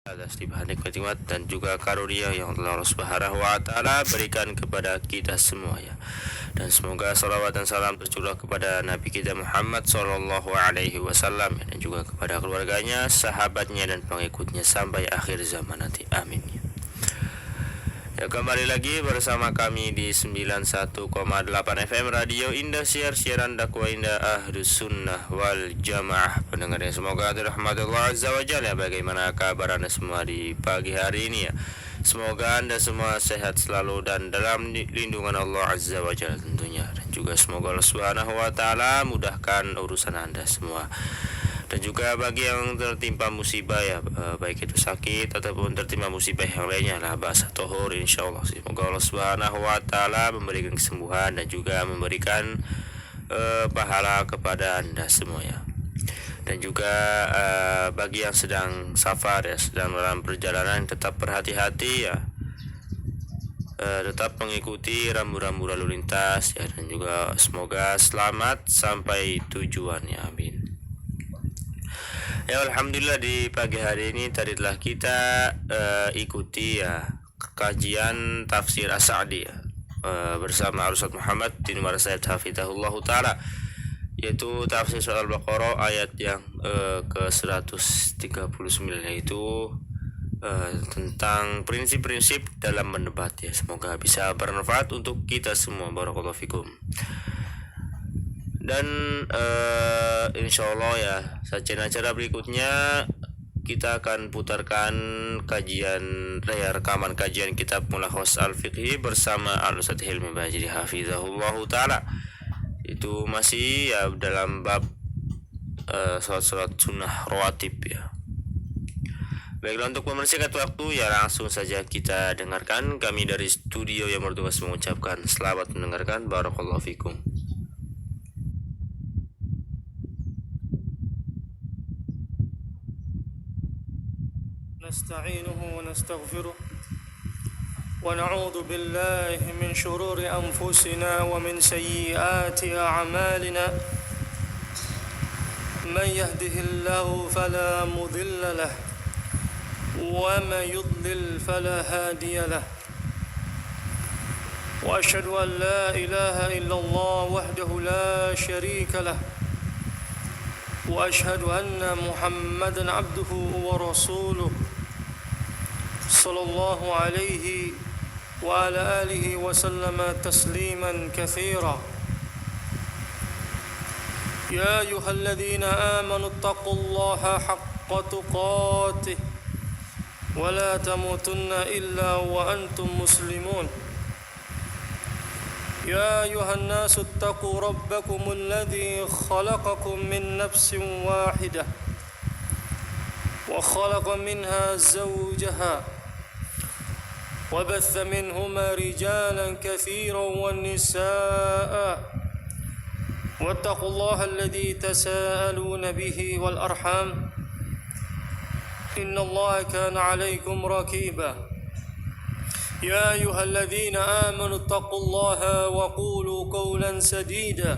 atas limpahan nikmat dan juga karunia yang telah Allah Subhanahu wa taala berikan kepada kita semua ya. Dan semoga salawat dan salam tercurah kepada Nabi kita Muhammad sallallahu alaihi wasallam dan juga kepada keluarganya, sahabatnya dan pengikutnya sampai akhir zaman nanti. Amin. Ya, kembali lagi bersama kami di 91,8 FM Radio Indosiar, siaran dakwah Indah Ahlus Sunnah wal Jamaah. Pendengarnya semoga dirahmati Allah Azza wa Jalla. Bagaimana kabar Anda semua di pagi hari ini ya? Semoga Anda semua sehat selalu dan dalam lindungan Allah Azza wa Jalla tentunya. Dan juga semoga Allah Subhanahu wa taala mudahkan urusan Anda semua. Dan juga bagi yang tertimpa musibah ya, baik itu sakit ataupun tertimpa musibah yang lainnya lah bahasa tohur, insyaallah semoga Allah Subhanahu wa taala memberikan kesembuhan dan juga memberikan pahala kepada Anda semua ya. Dan juga bagi yang sedang safar ya, sedang dalam perjalanan, tetap berhati-hati ya. Tetap mengikuti rambu-rambu lalu lintas ya, dan juga semoga selamat sampai tujuannya, amin. Ya, alhamdulillah di pagi hari ini tadi telah kita ikuti ya kajian tafsir As-Sa'di ya, bersama Ustaz Muhammad bin Warsaid hafizahullah taala, yaitu tafsir surah Al-Baqarah ayat yang ke-139, yaitu tentang prinsip-prinsip dalam mendebat ya. Semoga bisa bermanfaat untuk kita semua. Barakallahu fikum. Dan insyaallah ya, sajian acara berikutnya kita akan putarkan rekaman kajian kitab Mulakhas Al-Fiqhi bersama Al-Ustaz Hilmi Bajri hafizahullah taala. Itu masih ya dalam bab salat sunnah rawatib ya. Baiklah, untuk mempersingkat waktu ya langsung saja kita dengarkan. Kami dari studio yang bertugas mengucapkan selamat mendengarkan. Barakallahu fikum. نستعينه ونستغفره ونعوذ بالله من شرور أنفسنا ومن سيئات أعمالنا من يهده الله فلا مضل له ومن يضلل فلا هادي له وأشهد أن لا إله إلا الله وحده لا شريك له وأشهد أن محمدًا عبده ورسوله صلى الله عليه وعلى آله وسلم تسليما كثيرا. يا أيها الذين آمنوا اتقوا الله حق تقاته ولا تموتن إلا وأنتم مسلمون. يا أيها الناس اتقوا ربكم الذي خلقكم من نفس واحدة وخلق منها زوجها وبث منهما رجالا كثيرا والنساء واتقوا الله الذي تساءلون به والأرحام إن الله كان عليكم رقيبا. يا أيها الذين آمنوا اتقوا الله وقولوا قولا سديدا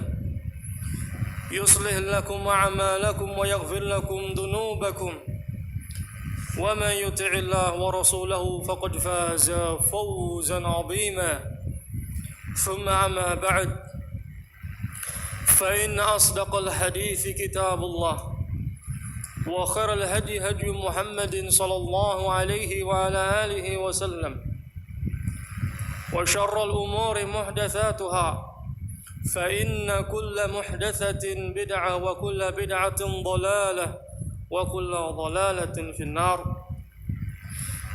يصلح لكم أعمالكم ويغفر لكم ذنوبكم ومن يطع الله ورسوله فقد فاز فوزا عظيما. ثم أما بعد، فإن أصدق الحديث كتاب الله وخير الهدي هدي محمد صلى الله عليه وعلى آله وسلم وشر الأمور محدثاتها فإن كل محدثة بدعة وكل بدعة ضلالة وكل ضلالة في النار.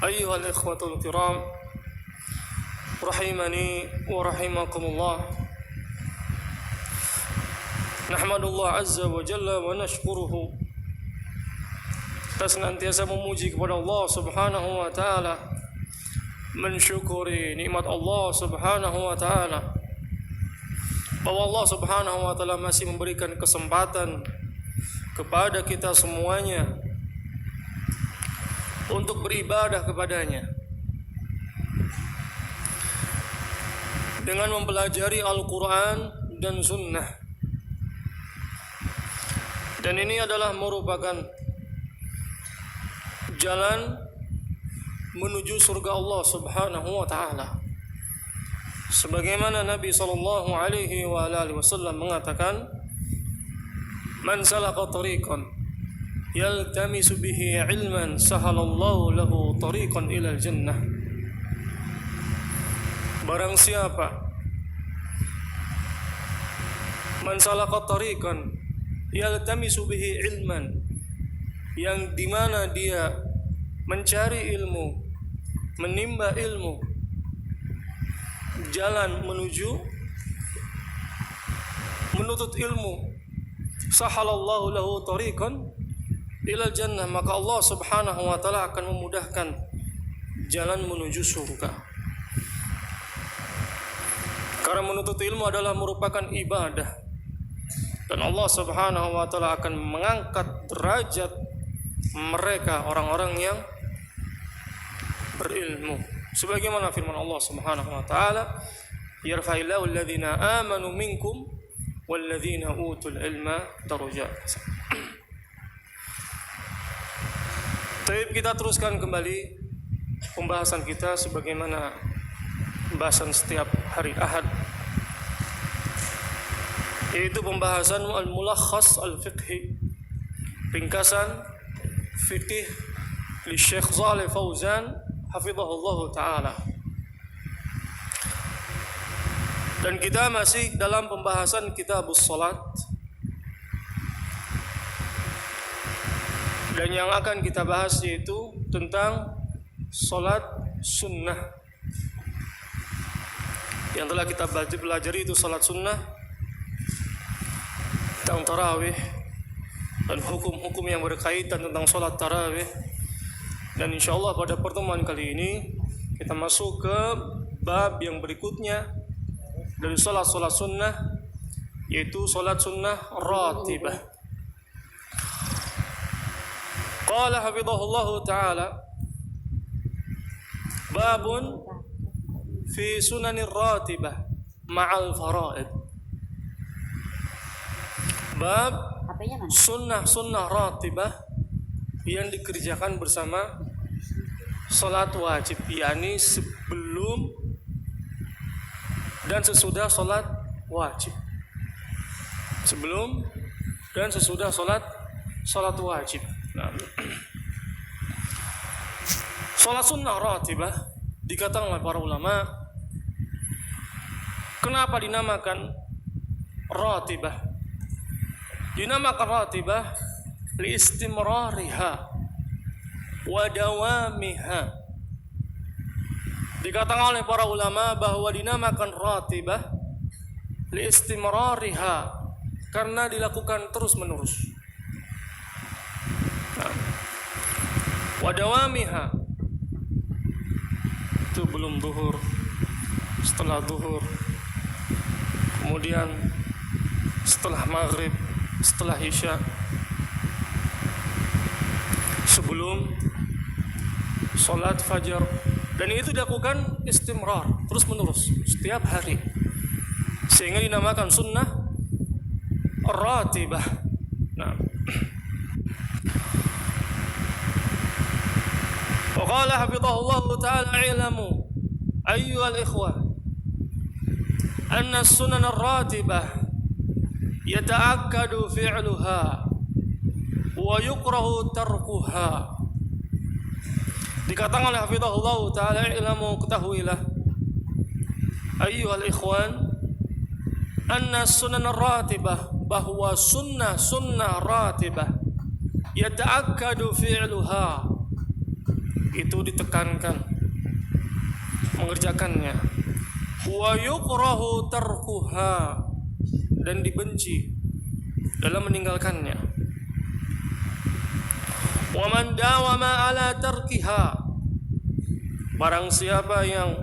أيها الإخوة الكرام رحمني ورحمكم الله، نحمد الله عز وجل ونشكره. Kita senantiasa memuji kepada Allah Subhanahu wa taala, mensyukuri nikmat Allah Subhanahu wa taala, bahwa Allah Subhanahu wa taala masih memberikan kesempatan kepada kita semuanya untuk beribadah kepadanya dengan mempelajari Al-Quran dan Sunnah. Dan ini adalah merupakan jalan menuju surga Allah Subhanahu wa taala. Sebagaimana Nabi sallallahu alaihi wasallam mengatakan, "Man salaka tariqan yaltamisu bihi ilman sahalallahu lahu tariqan ilal jannah." Barang siapa man salaka tariqan yaltamisu bihi ilman, yang dimana dia mencari ilmu, menimba ilmu, jalan menuju menuntut ilmu, sahalallahu lahu tariqan ilal jannah, maka Allah Subhanahu wa taala akan memudahkan jalan menuju surga. Karena menuntut ilmu adalah merupakan ibadah, dan Allah Subhanahu wa taala akan mengangkat derajat mereka orang-orang yang berilmu. Sebagaimana firman Allah Subhanahu wa taala, "Yarfa'illahu alladhina amanu minkum walladhina utul ilma darajat." Baik, kita teruskan kembali pembahasan kita sebagaimana pembahasan setiap hari Ahad, yaitu pembahasan al-mulakhas al-fiqhi, ringkasan fikih li Syekh Shalih Fauzan hafizahullah taala. Dan kita masih dalam pembahasan kitabus salat, dan yang akan kita bahas yaitu tentang salat sunnah. Yang telah kita pelajari itu salat sunnah, tentang tarawih, dan hukum-hukum yang berkaitan tentang salat tarawih. Dan insyaallah pada pertemuan kali ini kita masuk ke bab yang berikutnya dari salat-salat sunnah, yaitu salat sunnah ratibah. Qala hafizahullahu ta'ala, babun fi sunanir ratibah ma'al faraid. Bab sunnah ratibah yang dikerjakan bersama salat wajib, yakni sebelum dan sesudah salat wajib. Sebelum dan sesudah salat wajib. Nah, salat sunnah ratibah dikatakan oleh para ulama, kenapa dinamakan ratibah? Dinamakan ratibah li istimrariha wa dawamiha. Dikatakan oleh para ulama bahwa dinamakan ratibah li istimrariha karena dilakukan terus-menerus. Wa dawamiha itu belum zuhur, setelah zuhur, kemudian setelah maghrib, setelah isya, sebelum sholat fajar, dan itu dilakukan istimrar, terus menerus setiap hari, sehingga dinamakan sunnah ratibah. Nah, وقال حفظه الله تعالى اعلموا أيها الإخوة أن السنن الراتبة يتأكد فعلها ويكره تركها. Dikatakan oleh hafizahullah ta'ala, ilmu ketahuilah ayyuhal ikhwan anna sunan ratibah, bahwa sunnah ratibah yata'akkadu fi'luha, itu ditekankan mengerjakannya, wa yukrahu tarkuha, dan dibenci dalam meninggalkannya. Wa man dawama ala tarkiha, barang siapa yang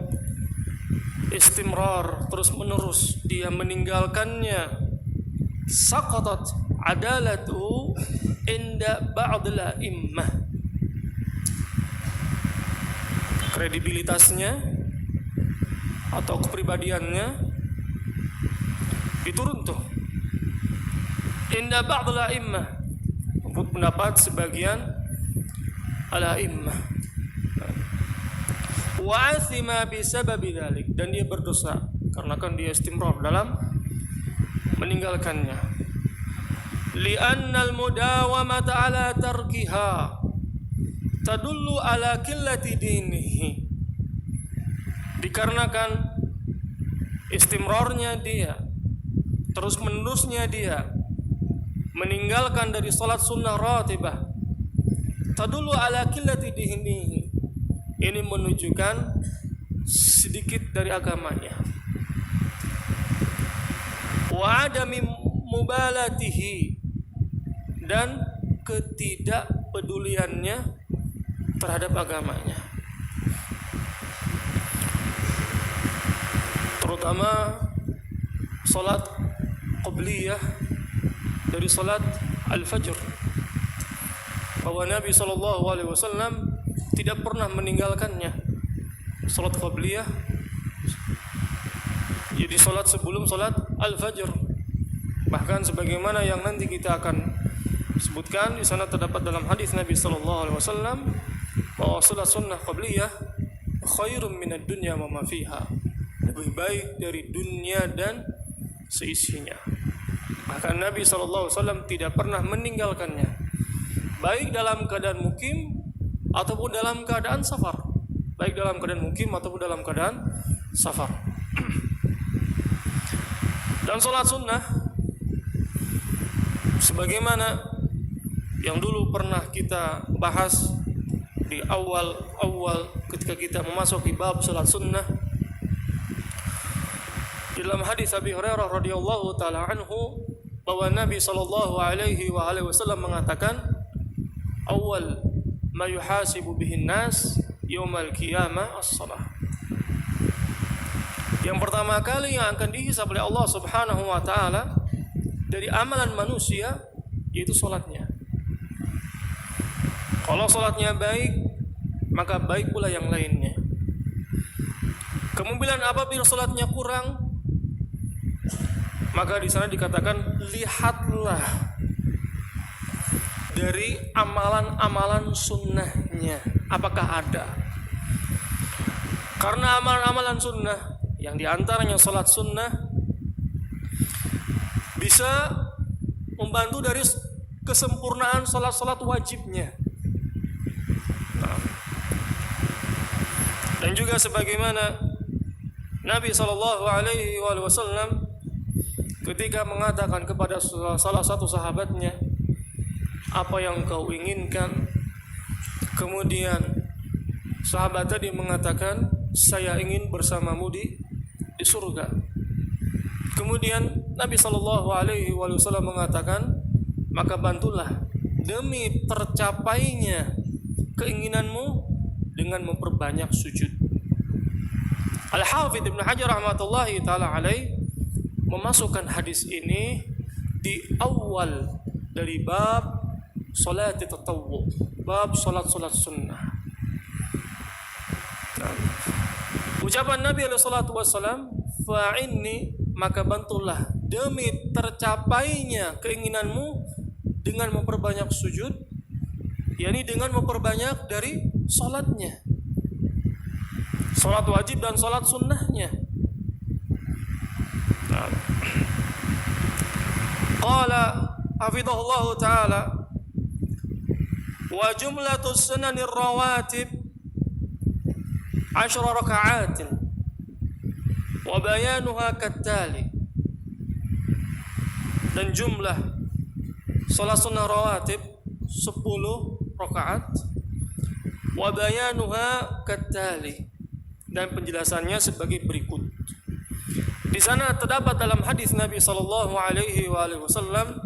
istimrar, terus menerus dia meninggalkannya, saqatat adalatu inda ba'dil a'immah, kredibilitasnya atau kepribadiannya itu runtuh. Inda ba'dil a'immah, pendapat sebagian al-a'immah. wa athima bisababi dzalik, dan dia berdosa karena kan dia istimrar dalam meninggalkannya. Li'anna al-mudawamata ala tarkiha tadullu ala qillati dinihi, dikarenakan istimrarnya dia, terus menerusnya dia meninggalkan dari salat sunnah ratibah, tadullu ala qillati dinihi, ini menunjukkan sedikit dari agamanya. Wa adami mubalatihi, dan ketidakpeduliannya terhadap agamanya, terutama salat qabliyah dari salat al-fajr, bahwa Nabi SAW tidak pernah meninggalkannya. Salat qabliyah, jadi salat sebelum salat al-fajr. Bahkan sebagaimana yang nanti kita akan sebutkan, di sana terdapat dalam hadis Nabi SAW bahwa salat sunnah qabliyah khairum minad dunya wa ma fiha, lebih baik dari dunia dan seisinya. Bahkan Nabi SAW tidak pernah meninggalkannya, baik dalam keadaan mukim ataupun dalam keadaan safar, baik dalam keadaan mukim ataupun dalam keadaan safar. Dan salat sunnah sebagaimana yang dulu pernah kita bahas di awal ketika kita memasuki bab salat sunnah, dalam hadis Abi Hurairah radhiyallahu taala anhu, bahwa Nabi sallallahu alaihi wasallam mengatakan, awal ma yuhasibu bihin nas yaumal qiyamah as-salah. Yang pertama kali yang akan dihisab oleh Allah Subhanahu wa taala dari amalan manusia yaitu salatnya. Kalau salatnya baik, maka baik pula yang lainnya. Kemudian apabila salatnya kurang, maka di sana dikatakan lihatlah dari amalan-amalan sunnahnya apakah ada. Karena amalan-amalan sunnah yang diantaranya salat sunnah bisa membantu dari kesempurnaan salat-salat wajibnya. Dan juga sebagaimana Nabi SAW ketika mengatakan kepada salah satu sahabatnya, apa yang kau inginkan? Kemudian sahabat tadi mengatakan, saya ingin bersamamu di surga. Kemudian Nabi SAW mengatakan, maka bantulah demi tercapainya keinginanmu dengan memperbanyak sujud. Al-Hafidz Ibnu Hajar rahmatullahi taala alaih memasukkan hadis ini di awal dari bab salat tatawwu, bab salat sunnah. Ucapan Nabi alaihi salatu wasallam, fa'inni, maka bantulah demi tercapainya keinginanmu dengan memperbanyak sujud, yakni dengan memperbanyak dari salatnya, salat wajib dan salat sunnahnya. Qala hafidhahullahu ta'ala, wa jumlatus sunanir rawatib 10 raka'atin wa bayanuha kattali. Dan jumlah salat sunnah rawatib 10 rakaat, wa bayanuha kattali, dan penjelasannya sebagai berikut. Di sana terdapat dalam hadis Nabi sallallahu alaihi wasallam,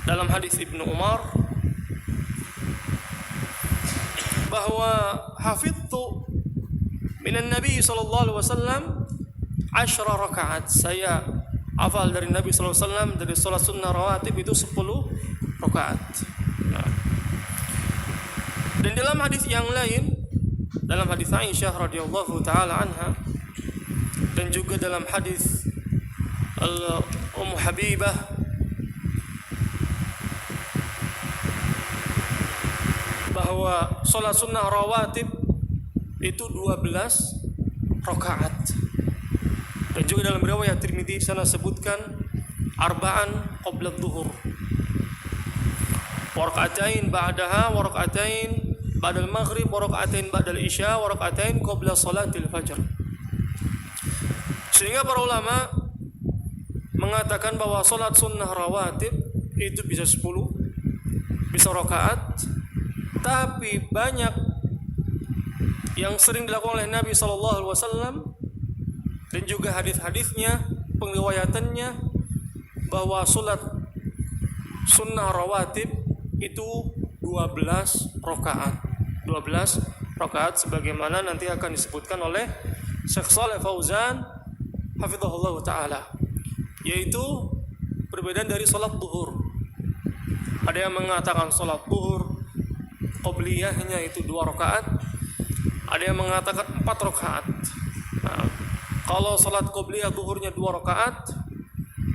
dalam hadis Ibnu Umar, bahwa hafidtu minan Nabi sallallahu alaihi wasallam 10 rakaat, saya hafal dari Nabi sallallahu alaihi wasallam dari salat sunnah rawatib itu 10 rakaat. Dan dalam hadis yang lain, dalam hadis Aisyah radhiyallahu taala anha, dan juga dalam hadis Ummu Habibah, bahwa salat sunnah rawatib itu 12 rakaat. Dan juga dalam riwayat Tirmidzi sana sebutkan arba'an qabla dhuhur, wa raka'atain ba'daha, wa raka'atain ba'dal maghrib, wa raka'atain ba'dal isya, wa raka'atain qabla salatil fajr. Sehingga para ulama mengatakan bahwa salat sunnah rawatib itu bisa 10, bisa rakaat, tapi banyak yang sering dilakukan oleh Nabi SAW dan juga hadis-hadisnya, pengriwayatannya, bahwa salat sunnah rawatib itu 12 rakaat. 12 rakaat sebagaimana nanti akan disebutkan oleh Syekh Shalih Fauzan hafizahullah taala, yaitu perbedaan dari salat zuhur. Ada yang mengatakan salat zuhur qabliyahnya itu 2 rakaat, ada yang mengatakan 4 rakaat. Nah, kalau salat qabliyah zuhurnya 2 rakaat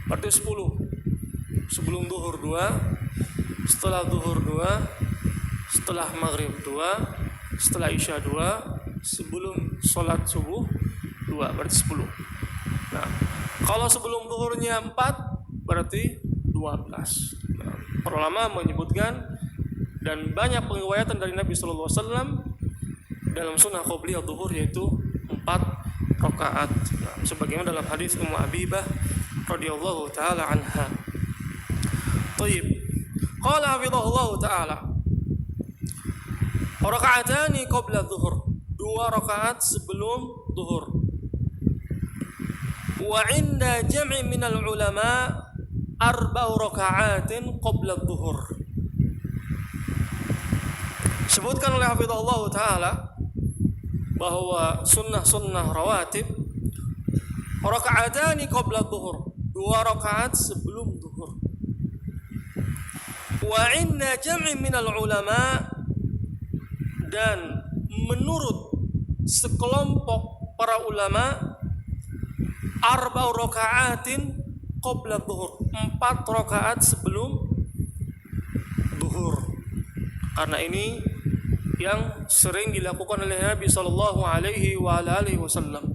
berarti 10. Sebelum zuhur 2, setelah zuhur 2, setelah maghrib 2, setelah isya 2, sebelum salat subuh 2, berarti 10. Nah, kalau sebelum zuhurnya 4 berarti 12. Nah, para ulama menyebutkan dan banyak pengriwayatan dari Nabi sallallahu alaihi wasallam dalam sunnah qabliyah zuhur yaitu 4 rakaat. Nah, sebagaimana dalam hadis Ummu Habibah radhiyallahu taala anha. Baik. Qala hafizahullah taala, raka'atani qabla dhuhur, 2 rakaat sebelum zuhur. Wa 'inda jam'i minal ulama 4 raka'atin qabla dhuhur. Sebutkan oleh hafizahullah taala bahwa sunnah rawatib raka'atani qabla dhuhur, 2 rakaat sebelum zuhur. Wa 'inda jam'i minal ulama, dan menurut sekelompok para ulama 4 raka'atin qabla dhuhur, 4 rakaat sebelum zuhur. Karena ini yang sering dilakukan oleh Nabi sallallahu alaihi wa alihi wasallam.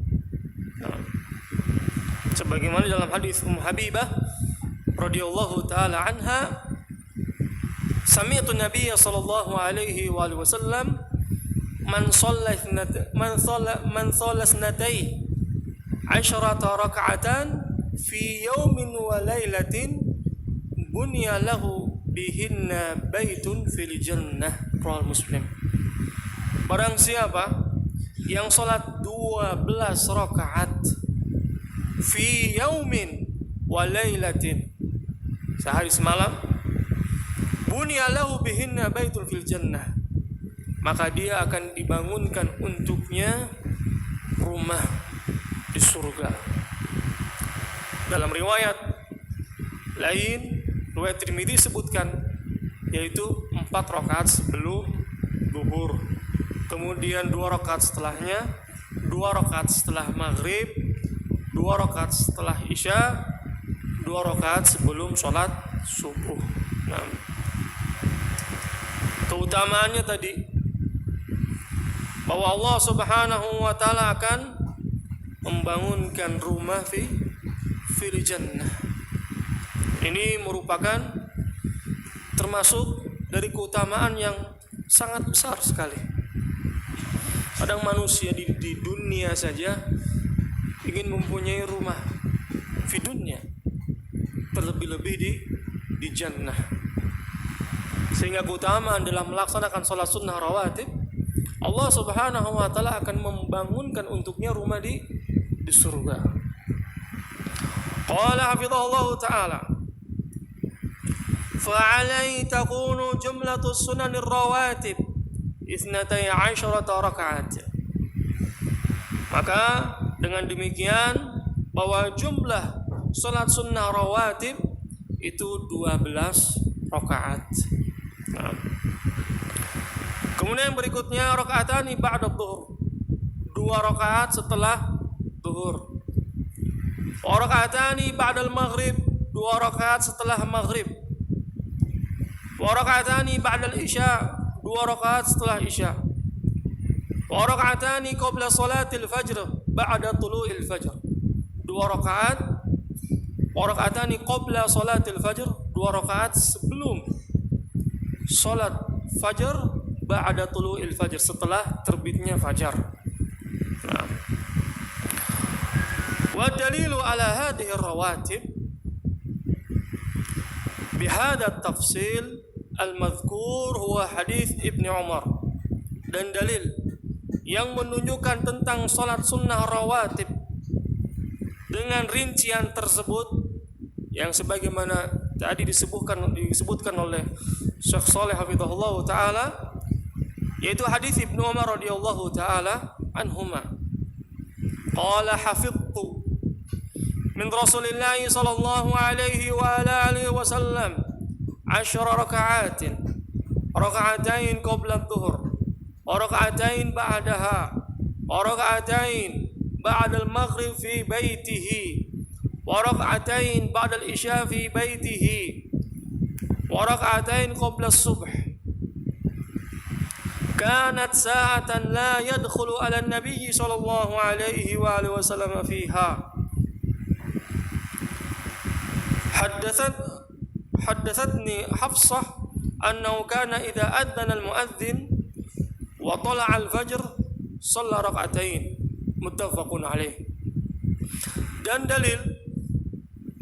Sebagaimana dalam hadis Ummu Habibah radhiyallahu taala anha, sami'tu Nabiy sallallahu alaihi wa alihi wasallam man shalla ithnatay 'ashrata rak'atan fi yawmin wa lailatin bunya lahu bihinna baitun fil jannah. Rawi Muslim. Barang siapa yang salat 12 rakaat fi yaumin wa lailatin, sehari semalam, bunya lahu bihinna baitun fil jannah, maka dia akan dibangunkan untuknya rumah di surga. Dalam riwayat lain, riwayat Tirmidzi sebutkan yaitu 4 rakaat sebelum zuhur, kemudian 2 rakaat setelahnya, 2 rakaat setelah maghrib, 2 rakaat setelah isya, 2 rakaat sebelum sholat subuh. Nah, keutamaannya tadi bahwa Allah Subhanahu wa taala akan membangunkan rumah fil jannah. Ini merupakan termasuk dari keutamaan yang sangat besar sekali. Kadang manusia di dunia saja ingin mempunyai rumah di dunia, terlebih-lebih di jannah. Sehingga keutamaan dalam melaksanakan sholat sunnah rawatib, Allah Subhanahu wa taala akan membangunkan untuknya rumah di surga. Qala hafizahullah taala, fa'alai takunu jumlatus sunanir rawatib 12 rakaat. Maka dengan demikian bahwa jumlah salat sunnah rawatib itu 12 rakaat. Nah, kemudian berikutnya rakaatani ba'da dhuhur, 2 rakaat setelah zuhur. Wa rakaatani ba'da maghrib, 2 rakaat setelah maghrib. Wa rakaatani ba'da isya, 2 rakaat setelah isya. wa raka'atani qabla salatil fajr ba'da tulu'il fajr. 2 rakaat, wa raka'atani qabla salatil fajr, 2 rakaat sebelum salat fajar, ba'da tulu'il fajr, setelah terbitnya fajar. Nah. Wa dalilu ala hadhihi rawatib bihadha at-tafsil al-madhkur huwa hadis Ibnu Umar. Dan dalil yang menunjukkan tentang salat sunnah rawatib dengan rincian tersebut yang sebagaimana tadi disebutkan oleh Syekh Shalih hafizahullah taala, yaitu hadis Ibnu Umar radhiyallahu taala anhuma. Qala hafidtu min Rasulillah sallallahu alaihi wa ala alihi wasallam 10 raka'atin, raka'atain qabla adh-dhuhr, wa raka'atain ba'daha, wa raka'atain ba'da al-maghrib fi baitihi, wa raka'atain ba'da al-isya fi baitihi, wa raka'atain qabla as-subh. Kanat sa'atan la yadkhulu 'ala an-nabiy sallallahu alaihi wa alihi wasallam fiha. حدثتني حفصة أنه كان إذا أذن المؤذن وطلع الفجر صلى ركعتين متفق عليه. Dan dalil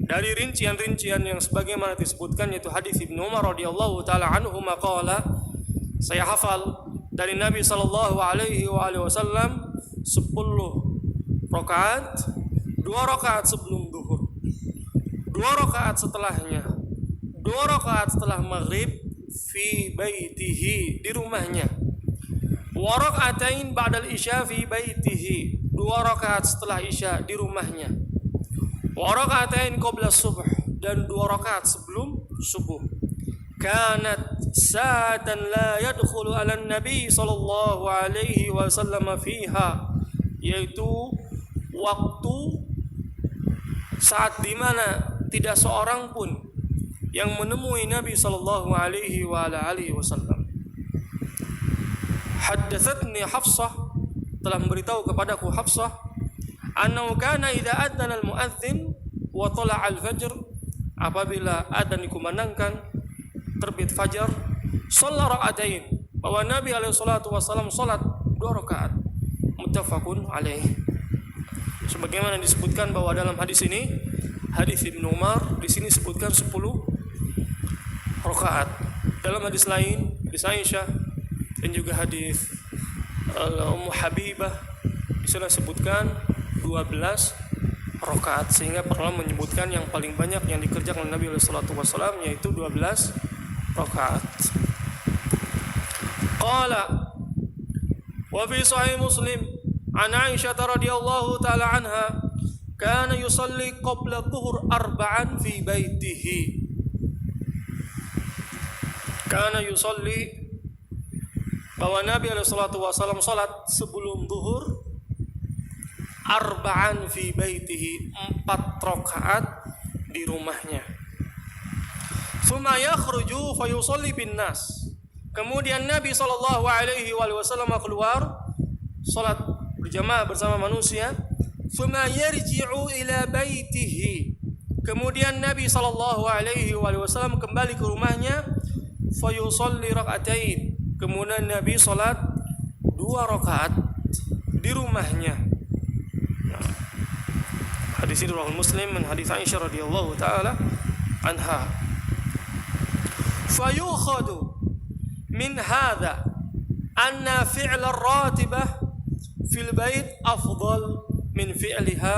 dari rincian-rincian yang sebagaimana disebutkan, yaitu hadis Ibnu Umar radhiyallahu taala anhu maqala, saya hafal dari Nabi sallallahu alaihi wasallam 10 rakaat, 2 rakaat sebelum zuhur, 2 rakaat setelahnya, 2 rakaat setelah maghrib fi baitihi, di rumahnya, wa raka'atain ba'dal isya fi baitihi, 2 rakaat setelah isya di rumahnya, wa raka'atain qabla subuh, dan 2 rakaat sebelum subuh. Kanat sa'atan la yadkhulu 'ala an-nabi sallallahu alaihi wasallam fiha, yaitu waktu saat di mana tidak seorang pun yang menemui Nabi sallallahu alaihi wasallam. Haddatsatni Hafsah, telah memberitahu kepadaku Hafsah, annahu kana idza adzana al-muadzin wa tala'a al-fajr, apabila adzan dikumandangkan, terbit fajar, shalla raka'atain, bahwa Nabi alaihi salatu wasallam salat 2 rakaat. Muttafaqun alaih. Sebagaimana disebutkan bahwa dalam hadis ini, hadis Ibnu Umar di sini sebutkan 10 rakaat. Dalam hadis lain, hadis Aisyah dan juga hadis Ummu Habibah, di sana sebutkan 12 rakaat, sehingga para ulama menyebutkan yang paling banyak yang dikerjakan oleh Nabi sallallahu alaihi wasallam yaitu 12 rakaat. Qala wa fi sahih Muslim an Aisyah radhiyallahu taala anha kana yusalli qabla dhuhr 4 fi baitihi. Kana yusalli, bahwa Nabi sallallahu alaihi wasallam salat sebelum zuhur 4 fi baitihi, 4 rakaat di rumahnya. Tsumma yakhruju fa yusalli bin nas. Kemudian Nabi sallallahu alaihi wasallam keluar salat berjamaah bersama manusia. Tsumma yarji'u ila baitihi. Kemudian Nabi sallallahu alaihi wasallam kembali ke rumahnya, fa yusalli rak'atain. Kemudian Nabi salat 2 rakaat di rumahnya. Hadis ini riwayat Muslim min hadis Aisyah radhiyallahu taala anha. Fayukhadu min hadha anna fi'l ar-ratibah fil bait afdal min fi'liha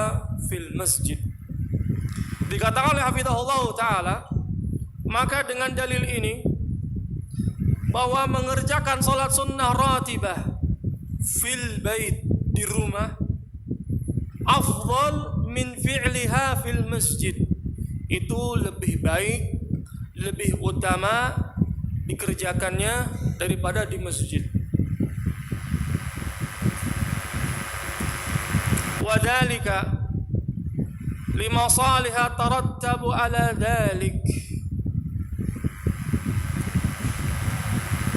fil masjid. Dikatakan oleh hafizahullah taala, maka dengan dalil ini bahwa mengerjakan salat sunnah ratibah fil bait, di rumah, afdal min fi'liha fil masjid, itu lebih baik, lebih utama dikerjakannya daripada di masjid. Wadhalika lima salihah tarattabu ala dhalik.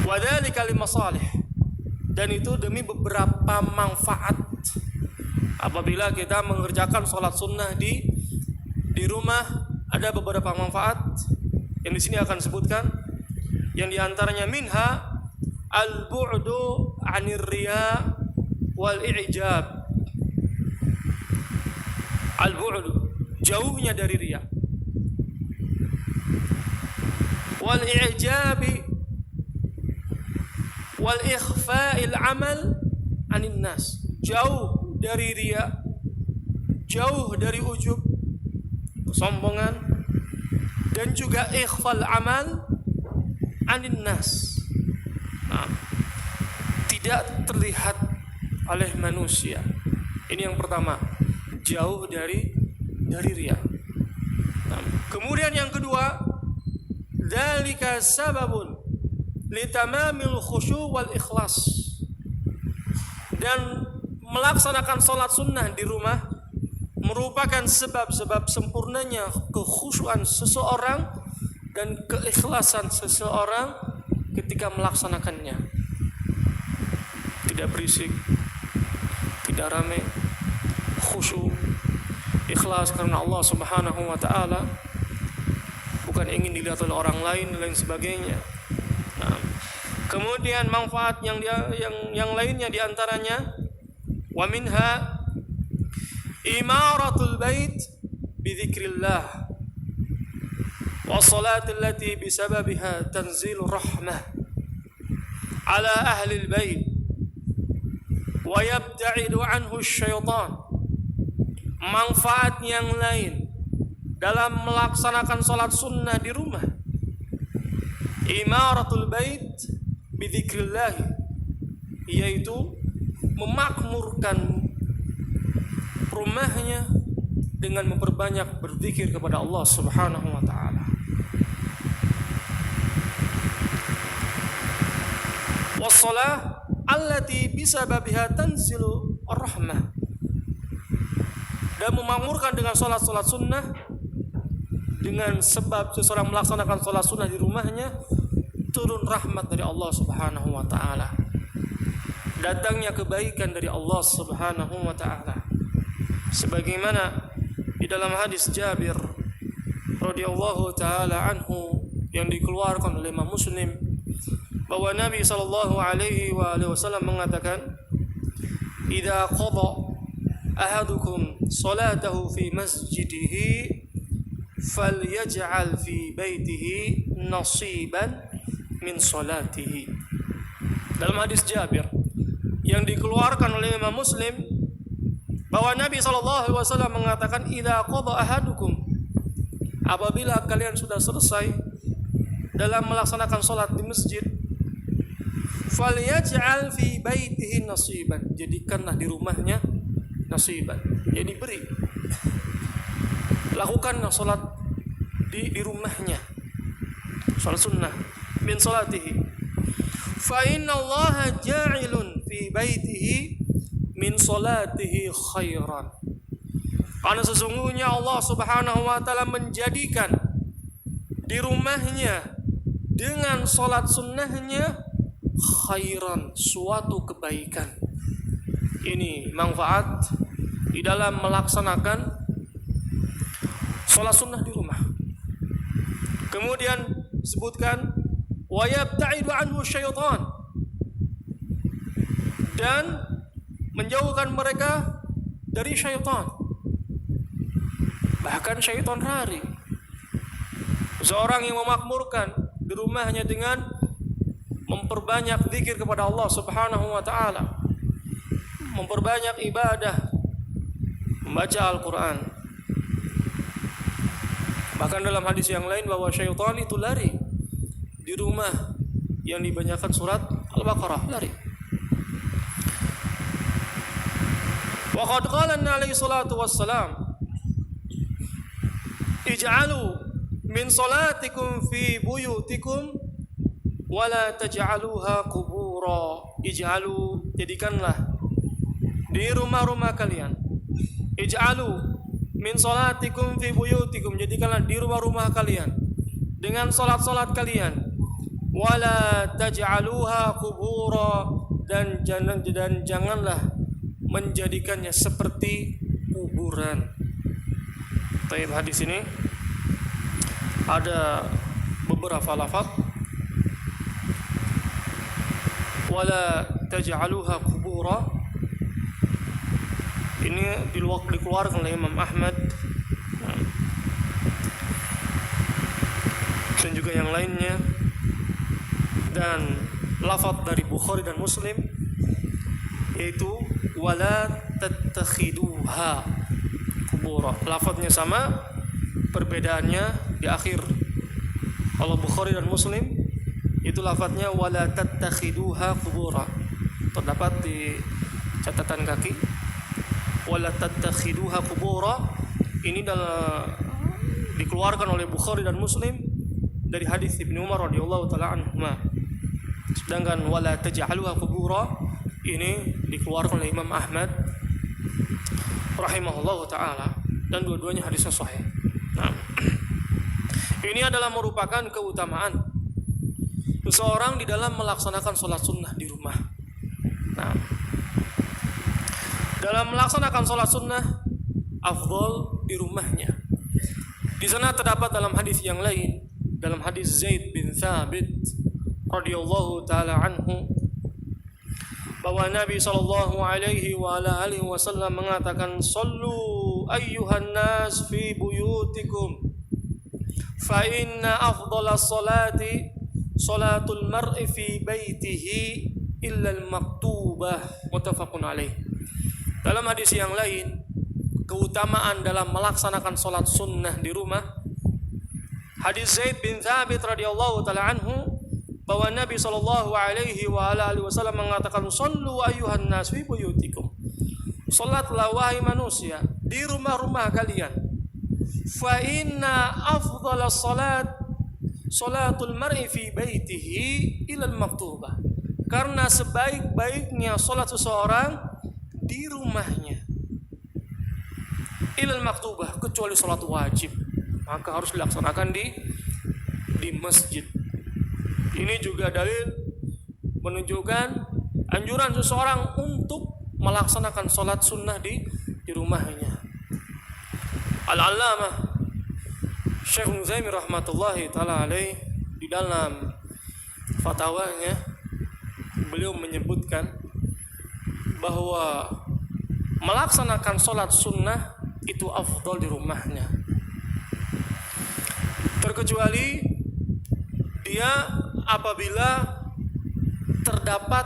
Wadhalika lima salih, dan itu demi beberapa manfaat. Apabila kita mengerjakan sholat sunnah di rumah, ada beberapa manfaat yang di sini akan sebutkan. Yang diantaranya minha al-bu'du 'anir riya wal i'jab. Al-bu'du, jauhnya dari riya. Wal i'jabi wal ikhfa'il amal 'anil nas. Jauh dari riya, jauh dari ujub, kesombongan, dan juga ikhfal amal 'anil nas. Nah, tidak terlihat oleh manusia. Ini yang pertama, jauh dari riya. Nah, kemudian yang kedua, dzalika sababun litamamil khusyu' wal ikhlas. Dan melaksanakan sholat sunnah di rumah merupakan sebab-sebab sempurnanya kekhusyuan seseorang dan keikhlasan seseorang ketika melaksanakannya. Tidak berisik, tidak ramai, khusyuk, ikhlas karena Allah Subhanahu wa taala, bukan ingin dilihat oleh orang lain dan lain sebagainya. Nah, kemudian manfaat yang lainnya diantaranya wa minha imaratul bait bi dzikrillah wa salatil lati bisababiha tanzilur rahmah ala ahli al-bait wa yabta'idu anhu asy-syaitan. Manfaat yang lain dalam melaksanakan salat sunnah di rumah, imaratul bait bi dzikrillah, yaitu memakmurkan rumahnya dengan memperbanyak berzikir kepada Allah Subhanahu wa taala. Wassalah allati bisababiha tanzilu ar-rahmah. Dan memakmurkan dengan salat-salat sunnah, dengan sebab seseorang melaksanakan salat sunnah di rumahnya, turun rahmat dari Allah Subhanahu wa taala. Datangnya kebaikan dari Allah Subhanahu wa taala. Sebagaimana di dalam hadis Jabir radhiyallahu taala anhu yang dikeluarkan oleh Imam Muslim, bahwa Nabi sallallahu alaihi wasallam mengatakan, "Idza qada ahadukum salatahu fi masjidihi falyaj'al fi baitihi nasiban min salatihi." Dalam hadis Jabir yang dikeluarkan oleh Imam Muslim, bahwa Nabi SAW mengatakan, idza qada ahadukum, apabila kalian sudah selesai dalam melaksanakan salat di masjid, falyaj'al fi baitihi nasiban, jadikanlah di rumahnya nasiban, jadi beri, lakukanlah salat di rumahnya, salat sunnah min salatihi. Fa inna Allah ja'ilun fi baitihi min salatihi khairan. Karena sesungguhnya Allah Subhanahu wa taala menjadikan di rumahnya dengan salat sunnahnya khairan, suatu kebaikan. Ini manfaat di dalam melaksanakan salat sunnah di rumah. Kemudian sebutkan wa yabta'idu anhu syaitan, dan menjauhkan mereka dari syaitan. Bahkan syaitan lari. Seorang yang memakmurkan di rumahnya dengan memperbanyak zikir kepada Allah Subhanahu wa taala, memperbanyak ibadah, membaca Al-Quran. Bahkan dalam hadis yang lain bahwa syaitan itu lari di rumah yang dibanyakan surat Al-Baqarah, lari. Wa qad qala alaihi salatu wassalam, ij'alu min salatikum fi buyutikum wa la taj'aluha qubura. Ij'alu, jadikanlah di rumah-rumah kalian. Ij'alu min salatikum fi buyutikum, jadikanlah di rumah-rumah kalian dengan salat-salat kalian. Wala taj'aluha qubura, dan janganlah menjadikannya seperti kuburan. Baik, hadis ini ada beberapa lafaz, wala taj'aluha qubura. Ini dikeluarkan oleh Imam Ahmad dan juga yang lainnya, dan lafaz dari Bukhari dan Muslim yaitu wala tattakhiduha qubura. Lafaznya sama, perbedaannya di akhir. Kalau Bukhari dan Muslim itu lafaznya wala tattakhiduha qubura, terdapat di catatan kaki. Wala tattakhiduha qubura ini dikeluarkan oleh Bukhari dan Muslim dari hadis Ibnu Umar radhiyallahu taala anhuma. Sedangkan wala taj'aluha qubura ini dikeluarkan oleh Imam Ahmad rahimahullahu taala, dan dua-duanya hadisnya sahih. Nah, ini adalah merupakan keutamaan seseorang di dalam melaksanakan sholat sunnah di rumah. Nah, dalam melaksanakan sholat sunnah afdal di rumahnya. Di sana terdapat dalam hadis yang lain, dalam hadis Zaid bin Thabit radhiyallahu taala anhu, bahwa Nabi sallallahu alaihi wa ala alihi wasallam mengatakan, "Shallu ayyuhan nas fi buyutikum fa inna afdalas salati salatul mar'i fi baitihi illa al-maktubah." Muttafaqun alaih. Dalam hadis yang lain, keutamaan dalam melaksanakan sholat sunnah di rumah, hadis Zaid bin Thabit radhiyallahu taala anhu, bahwa Nabi sallallahu alaihi wa ala alihi wasallam mengatakan, "Shallu ayyuhan nas fi buyutikum." Salatlah wahai manusia di rumah-rumah kalian. Fa inna afdalas salat salatul mar'i fi baitihi ila al-maktubah. Karena sebaik-baiknya salat seseorang di rumahnya ilal maktubah, kecuali sholat wajib, maka harus dilaksanakan di masjid. Ini juga dalil menunjukkan anjuran seseorang untuk melaksanakan sholat sunnah di rumahnya. Al-Allamah Syekh Utsaimin rahmatullahi taala alaih di dalam fatwanya beliau menyebutkan bahwa melaksanakan sholat sunnah itu afdal di rumahnya, terkecuali dia apabila terdapat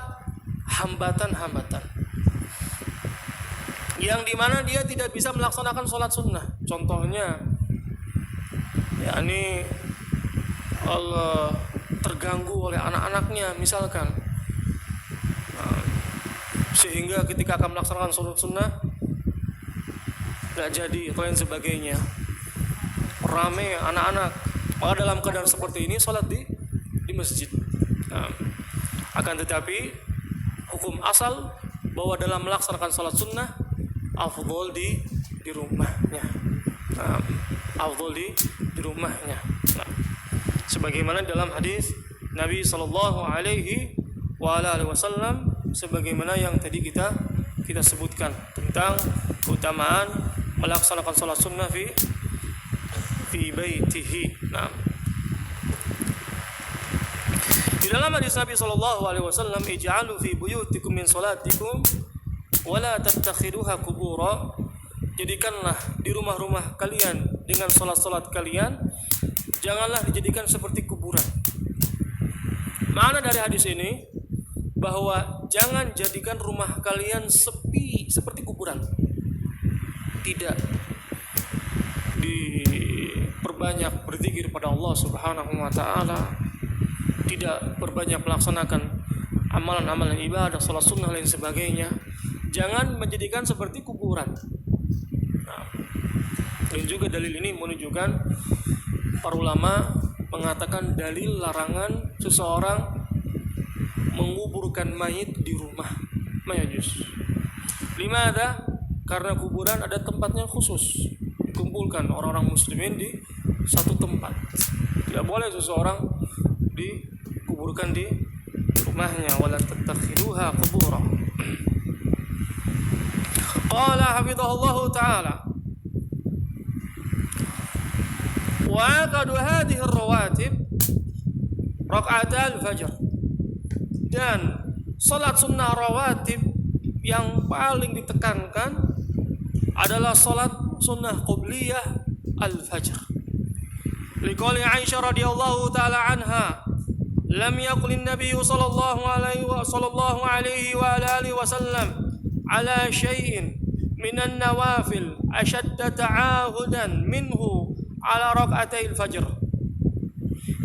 hambatan-hambatan yang dimana dia tidak bisa melaksanakan sholat sunnah. Contohnya, yakni Allah terganggu oleh anak-anaknya misalkan, sehingga ketika akan melaksanakan sholat sunnah tidak jadi atau lain sebagainya, rame anak-anak. Maka dalam keadaan seperti ini sholat di masjid. Nah, akan tetapi hukum asal bahwa dalam melaksanakan sholat sunnah afdol di rumahnya. Nah, afdol di rumahnya. Nah, sebagaimana dalam hadis Nabi sallallahu alaihi wasallam, sebagaimana yang tadi kita sebutkan tentang keutamaan melaksanakan salat sunnah fi baitihi. Nah, di dalam hadis Nabi sallallahu alaihi wasallam, ij'alu fi buyutikum min salatikum wa la tattakhiduha qubura. Jadikanlah di rumah-rumah kalian dengan salat-salat kalian, janganlah dijadikan seperti kuburan. Makna dari hadis ini bahwa jangan jadikan rumah kalian sepi seperti kuburan. Tidak. Diperbanyak berzikir pada Allah Subhanahu wa taala. Tidak perbanyak melaksanakan amalan-amalan ibadah, salat sunnah lain sebagainya. Jangan menjadikan seperti kuburan. Nah, dan juga dalil ini menunjukkan para ulama mengatakan dalil larangan seseorang menguburkan mayit di rumah. Mayajus. Limada? Karena kuburan ada tempatnya khusus, dikumpulkan orang-orang muslimin di satu tempat. Tidak boleh seseorang dikuburkan di rumah hikmahnya, wala tattakhiduha qubura. Qala hafizahullahu ta'ala, wa aqadu hadhihi ar-rawatib raka'atal fajr. Dan salat sunnah rawatib yang paling ditekankan adalah salat sunnah qabliyah al-fajr. Liqauli Aisyah radhiyallahu ta'ala anha, lam yaqul an-nabiy sallallahu alaihi wa alihi wasallam ala syai'in min an-nawafil ashadda ta'ahudan minhu ala rak'atay al-fajr.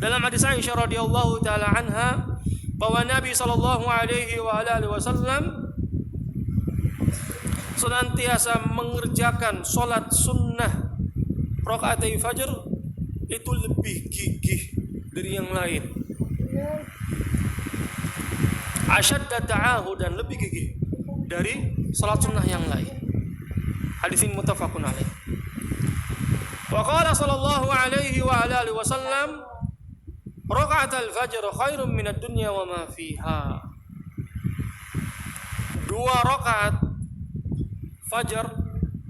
Dalam hadis Aisyah radhiyallahu ta'ala anha bahwa Nabi sallallahu alaihi wa alihi wasallam senantiasa mengerjakan salat sunnah rak'atay fajr itu lebih gigih dari yang lain. Asyadda ta'ahudan, lebih gigih dari salat sunnah yang lain. Hadis ini muttafaqun alaih. Wa qala sallallahu alaihi wa alihi wasallam, raka'atul fajr khairun minad dunya wa ma fiha. 2 rakaat fajar,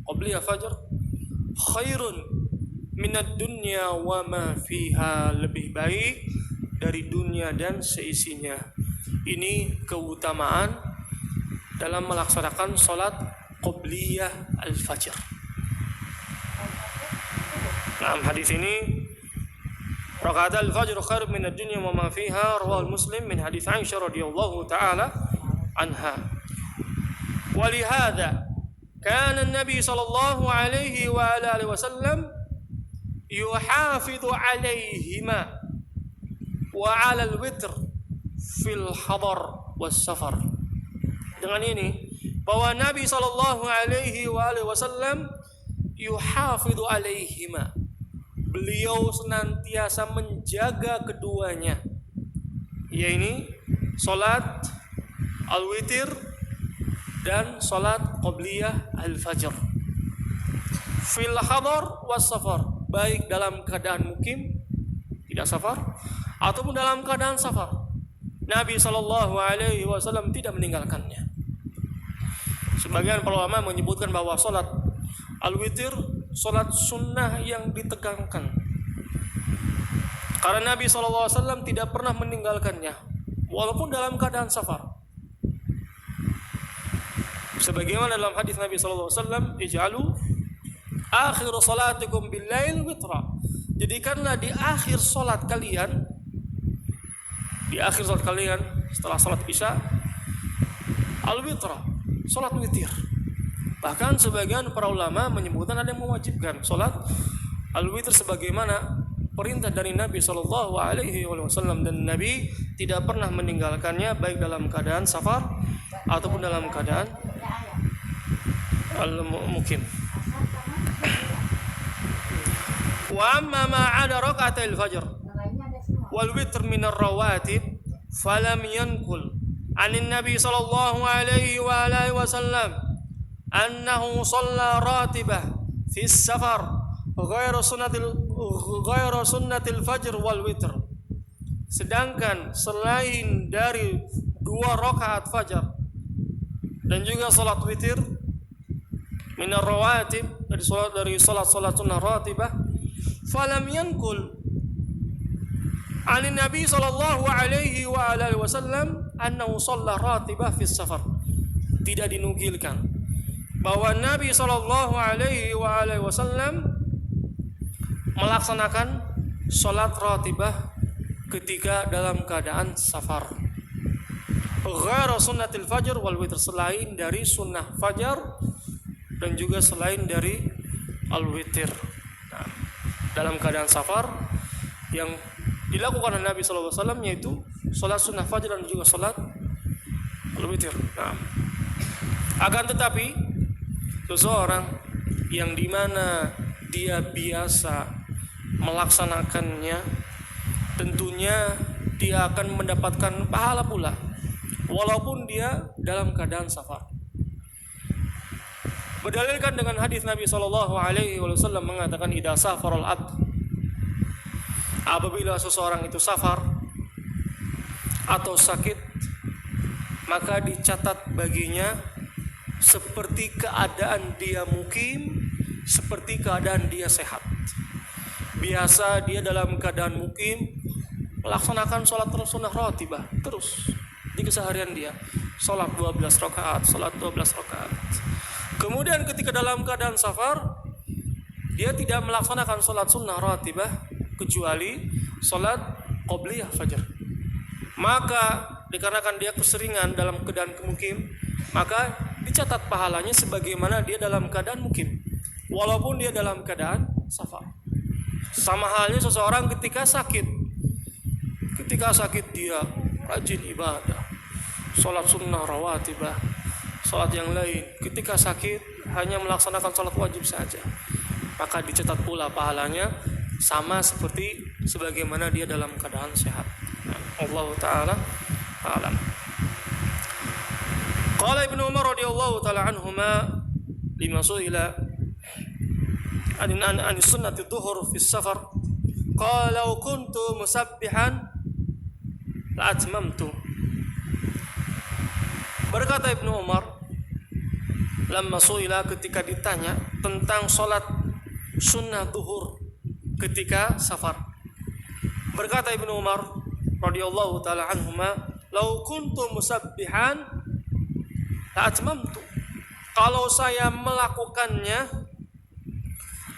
qabliyah fajar, khairun minad dunya wa ma fiha, lebih baik dari dunia dan seisinya. Ini keutamaan dalam melaksanakan salat qabliyah al-fajr. Nah, hadis ini rakaat al-fajr khairun minad dunya wa ma fiha, rawahu Muslim min hadis Aisyah radhiyallahu ta'ala anha. Wa lihadza kana an-nabi sallallahu alaihi wa alihi wasallam yuhafidhu alaihima wa 'ala al-witr fil hadar was safar. Dengan ini bahwa Nabi sallallahu alaihi wa alihi wasallam yuhafidhu alaihima, beliau senantiasa menjaga keduanya, yaitu salat al-witir dan salat qabliyah al-fajr fil hadar was safar, baik dalam keadaan mukim, tidak safar, ataupun dalam keadaan safar. Nabi sallallahu alaihi wasallam tidak meninggalkannya. Sebagian para ulama menyebutkan bahwa salat al-witir salat sunnah yang ditegangkan, karena Nabi sallallahu alaihi wasallam tidak pernah meninggalkannya walaupun dalam keadaan safar. Sebagaimana dalam hadis Nabi sallallahu alaihi wasallam, ij'alu akhir salatikum bil-lail witra, jadikanlah di akhir salat kalian, setelah salat isya, al-witra, salat witir. Bahkan sebagian para ulama menyebutkan ada yang mewajibkan salat al-witir sebagaimana perintah dari Nabi sallallahu alaihi wasallam, dan Nabi tidak pernah meninggalkannya baik dalam keadaan safar ataupun dalam keadaan al-mukim. Wa amma ma 'ada rak'atil fajr wal witr min ar-rawatib falam yankul 'anil nabi sallallahu alaihi wa alihi wasallam annahu shalla ratibah fi safar ghairu sunnatil fajr wal witr. Sedangkan selain dari 2 rakaat fajar dan juga salat witir minar rawatib, dari salat sunnah ratibah, falam yankul anin nabi sallallahu alaihi wa alihi wasallam annahu shalla ratibah fi safar. Tidak dinukilkan bahwa Nabi sallallahu alaihi wa alihi wasallam melaksanakan salat ratibah ketika dalam keadaan safar, ghairu sunnatil fajr wal witr, selain dari sunnah fajar dan juga selain dari al-witir. Nah, dalam keadaan safar yang dilakukan oleh Nabi sallallahu alaihi wasallam yaitu salat sunnah fajar dan juga salat al-witir. Nah, akan tetapi seseorang yang dimana dia biasa melaksanakannya, tentunya dia akan mendapatkan pahala pula walaupun dia dalam keadaan safar. Berdalilkan dengan hadis Nabi sallallahu alaihi wasallam mengatakan, idza safarul abd, apabila seseorang itu safar atau sakit, maka dicatat baginya seperti keadaan dia mukim, seperti keadaan dia sehat. Biasa dia dalam keadaan mukim melaksanakan sholat sunnah rawatibah terus di keseharian dia, sholat 12 rakaat, sholat 12 rakaat. Kemudian ketika dalam keadaan safar, dia tidak melaksanakan sholat sunnah rawatibah kecuali sholat qobliyah fajar. Maka dikarenakan dia keseringan dalam keadaan mukim, maka dicatat pahalanya sebagaimana dia dalam keadaan mukim, walaupun dia dalam keadaan safar. Sama halnya seseorang ketika sakit. Ketika sakit dia rajin ibadah, sholat sunnah rawatibah, sholat yang lain. Ketika sakit hanya melaksanakan sholat wajib saja, maka dicatat pula pahalanya sama seperti sebagaimana dia dalam keadaan sehat. Allah Ta'ala alam. Qala Ibnu Umar radhiyallahu ta'ala anhuma lima su'ila an sunnati dhuhur fi safar qala law kuntu musabbihan la atmamtu. Berkata Ibnu Umar, lamma su'ila, ketika ditanya tentang salat sunnah zuhur ketika safar, berkata Ibnu Umar radhiyallahu taala anhuma, law kuntu musabbihan la atmamtu. Kalau saya melakukannya,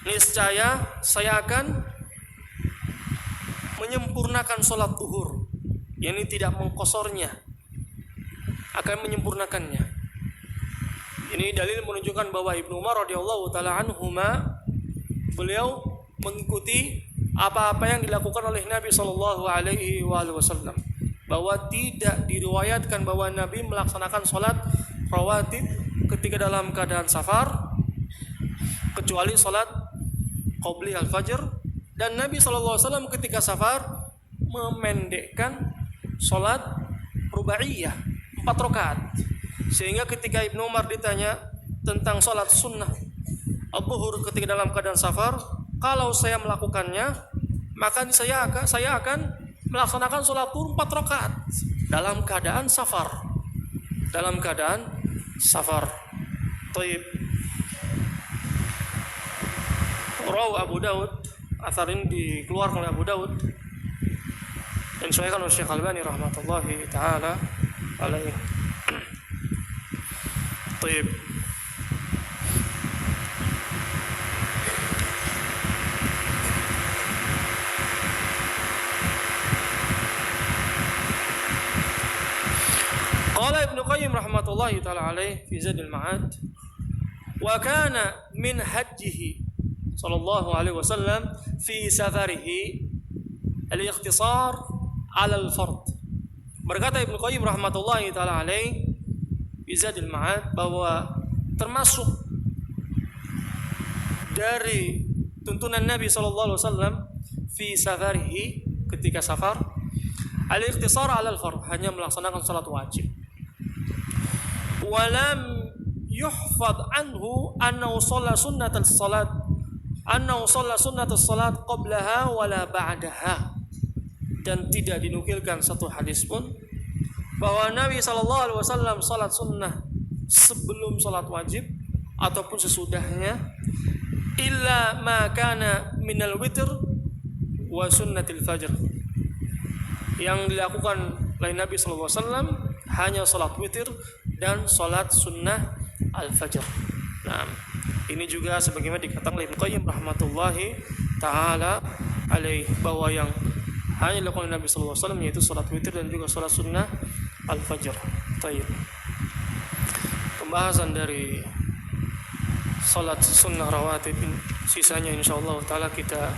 niscaya saya akan menyempurnakan salat zuhur. Ini tidak mengkosornya, akan menyempurnakannya. Ini dalil menunjukkan bahwa Ibnu Umar radhiyallahu taala anhuma, beliau mengikuti apa-apa yang dilakukan oleh Nabi sallallahu alaihi wasallam, bahwa tidak diriwayatkan bahwa Nabi melaksanakan salat rawatib ketika dalam keadaan safar kecuali salat qabli al-fajr, dan Nabi sallallahu alaihi wasallam ketika safar memendekkan salat rubaiyah 4 rakaat. Sehingga ketika Ibnu Umar ditanya tentang salat sunnah al-zuhur ketika dalam keadaan safar, kalau saya melakukannya, maka saya akan melaksanakan salat zuhur 4 rakaat dalam keadaan safar. Dalam keadaan safar. Taib. Rawi Abu Daud, athar ini dikeluarkan oleh Abu Daud dan disahihkan oleh Syekh Albani rahmatullahi taala alaihi. Taib. Qala Ibnu Qayyim rahmatullahi taala alaihi fi Zadil Ma'ad, wa kana min hajjihi sallallahu alaihi wasallam fi safarihi al-ikhtisar 'ala al-fard. Berkata Ibnu Qayyim rahmatullahi taala alaihi fi Zadil Ma'ad, bahwa termasuk dari tuntunan Nabi sallallahu alaihi wasallam fi safarihi ketika safar, al-ikhtisar 'ala al-fard, hanya melaksanakan salat wajib. Walam yuhfad anhu annahu shalla sunnatas salat qablaha wala ba'daha, dan tidak dinukilkan satu hadis pun bahwa Nabi sallallahu alaihi wasallam salat sunnah sebelum salat wajib ataupun sesudahnya, illa ma kana minal witr wa sunnatil fajr. Yang dilakukan oleh Nabi sallallahu alaihi wasallam hanya salat witir dan salat sunnah al-fajr. Nah, ini juga sebagaimana dikatakan oleh Ibnu Qayyim rahmatullahi taala alaihi, bahwa yang hanya dilakukan oleh Nabi sallallahu alaihi wasallam yaitu salat witir dan juga salat sunnah al-fajr. Tayyib. Pembahasan dari salat sunnah rawatib sisanya insyaallah taala kita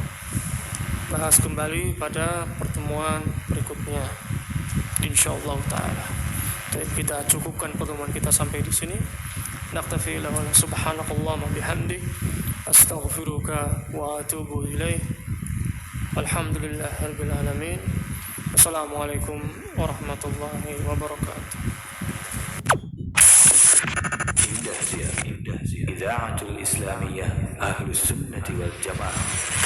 bahas kembali pada pertemuan berikutnya insyaallah taala. Kita cukupkan pertemuan kita sampai di sini. Naktafi ila subhanakallahumma bihamdik astaghfiruka wa atubu ilaih. Alhamdulillahirabbil alamin. Wassalamualaikum warahmatullahi wabarakatuh. Indah Idza'atul Islamiyah Ahlus Sunnati wal Jamaah.